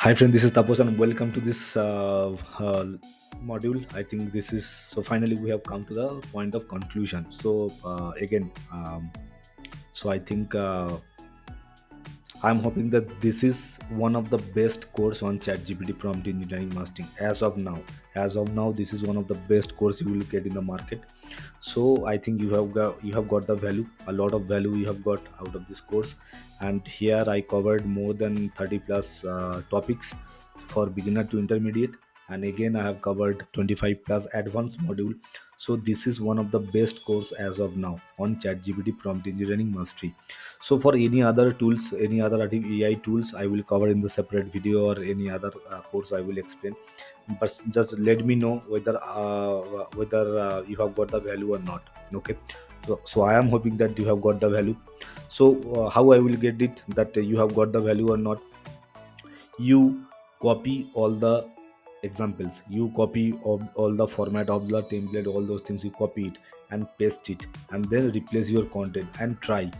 Hi friend, this is Tapos and welcome to this module. I think this is so finally we have come to the point of conclusion. So I think I'm hoping that this is one of the best course on ChatGPT prompt engineering mastering as of now. As of now, this is one of the best course you will get in the market. So I think you have got the value, a lot of value you have got out of this course. And here I covered more than 30 plus topics for beginner to intermediate, and again I have covered 25 plus advanced module. So this is one of the best course as of now on ChatGPT prompt engineering mastery. So for any other tools, any other AI tools, I will cover in the separate video, or any other course I will explain. But just let me know whether you have got the value or not. Okay. So I am hoping that you have got the value. So how I will get it that you have got the value or not? You copy all the examples, you copy all the format of the template, all those things, you copy it and paste it, and then replace your content and try.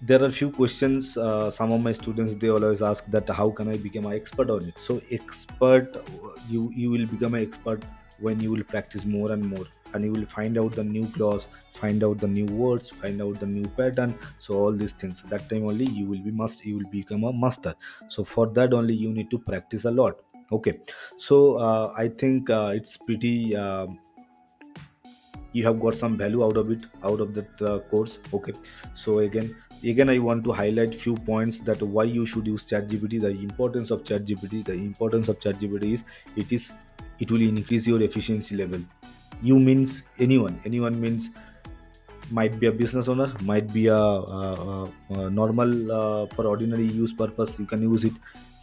There are few questions, some of my students, they always ask that how can I become an expert on it. So expert, you will become an expert when you will practice more and more, and you will find out the new clause, find out the new words, find out the new pattern. So all these things, that time only you will become a master. So for that only you need to practice a lot. Okay. So I think it's pretty you have got some value out of it, out of that course. Okay. So again I want to highlight few points that why you should use ChatGPT. The importance of ChatGPT, the importance of ChatGPT is it will increase your efficiency level. You means anyone means, might be a business owner, might be a normal for ordinary use purpose, you can use it.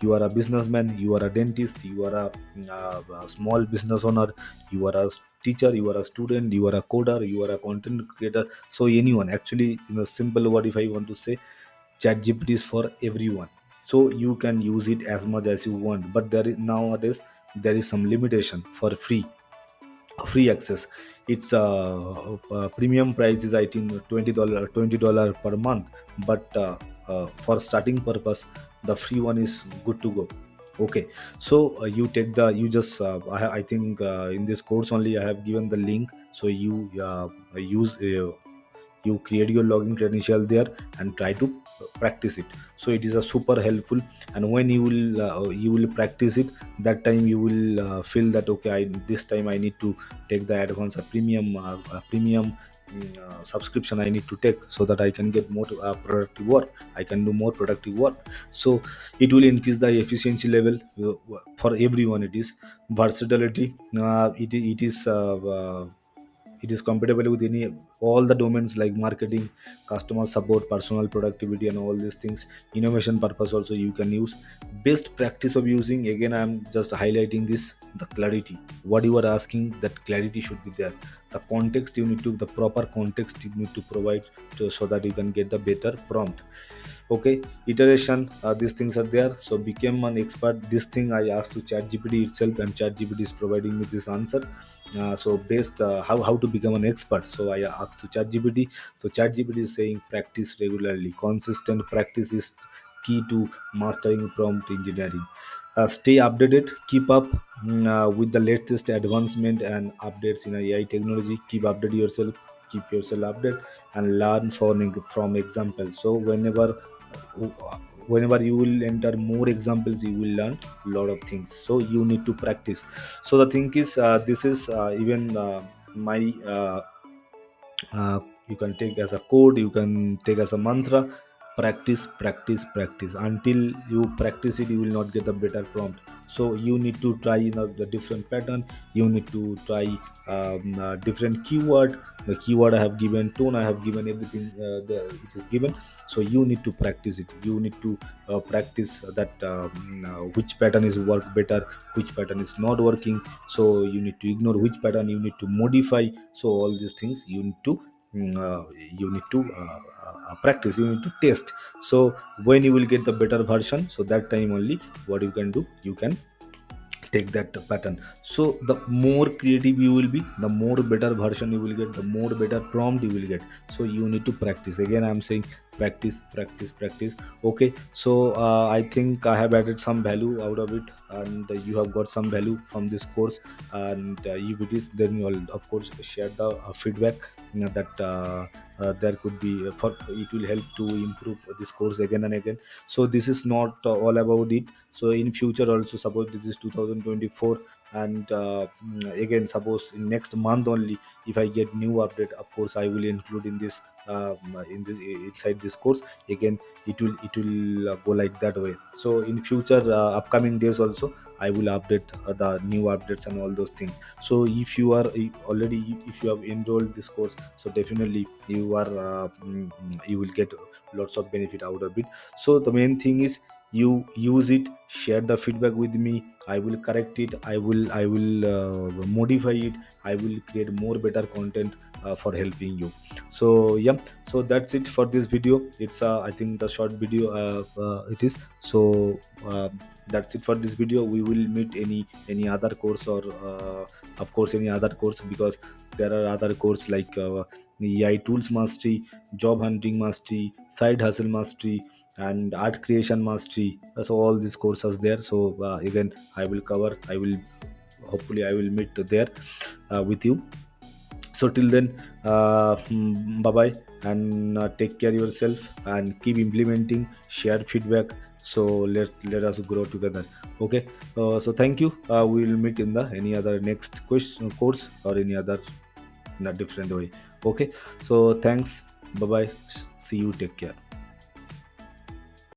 You are a businessman, you are a dentist, you are a small business owner, you are a teacher, you are a student, you are a coder, you are a content creator. So anyone, actually, in a simple word, if I want to say, ChatGPT is for everyone. So you can use it as much as you want, but there is nowadays there is some limitation for free access. It's premium price is, I think, $20 per month. But for starting purpose, the free one is good to go. Okay. So you take the you just I think in this course only I have given the link. So use you create your login credential there and try to practice it. So it is a super helpful. And when you will practice it, that time you will feel that okay, this time I need to take the advance, premium subscription I need to take, so that I can get more productive work, I can do more productive work. So it will increase the efficiency level. For everyone, it is versatility. It is compatible with any all the domains like marketing, customer support, personal productivity, and all these things. Innovation purpose also you can use. Best practice of using, again I am just highlighting this, the clarity. What you are asking, that clarity should be there. The context, you need to, the proper context you need to provide so that you can get the better prompt. Okay. Iteration, these things are there. So became an expert, this thing I asked to ChatGPT itself, and ChatGPT is providing me this answer. So based how to become an expert, so I asked to ChatGPT. So ChatGPT is saying practice regularly, consistent practice is key to mastering prompt engineering. Stay updated, keep up with the latest advancement and updates in AI technology. Keep update yourself, keep yourself updated, and learn from examples. So whenever you will enter more examples, you will learn a lot of things. So you need to practice. So the thing is, this is even my you can take as a code, you can take as a mantra: practice, practice, practice. Until you practice it, you will not get a better prompt. So you need to try the different pattern, you need to try different keyword. The keyword I have given, tone I have given, everything there it is given. So you need to practice it, you need to practice that which pattern is work better, which pattern is not working. So you need to ignore which pattern you need to modify. So all these things you need to mm, uh, practice, you need to test. So when you will get the better version, so that time only what you can do, you can take that pattern. So the more creative you will be, the more better version you will get, the more better prompt you will get. So you need to practice. Again, I'm saying practice, practice, practice. Okay, so I think I have added some value out of it, and you have got some value from this course. And if it is, then you'll of course share the feedback, that there could be for it will help to improve this course again and again. So this is not all about it. So in future also, suppose this is 2024, and again, suppose in next month only, if I get new update, of course I will include in this, in the inside this course. Again, it will go like that way. So in future, upcoming days also, I will update the new updates and all those things. So if you are already, if you have enrolled this course, so definitely you are you will get lots of benefit out of it. So the main thing is, you use it, share the feedback with me. I will correct it, I will modify it, I will create more better content for helping you. So yeah, so that's it for this video. It's I think the short video it is. So that's it for this video. We will meet any other course, or of course any other course, because there are other course like AI tools mastery, job hunting mastery, side hustle mastery, and art creation mastery. So all these courses there. So again, I will cover, I will, hopefully I will meet there with you. So till then, bye bye, and take care yourself, and keep implementing, share feedback. So let us grow together. Okay, so thank you. We will meet in the any other next question course, or any other in a different way. Okay, so thanks, bye bye, see you, take care.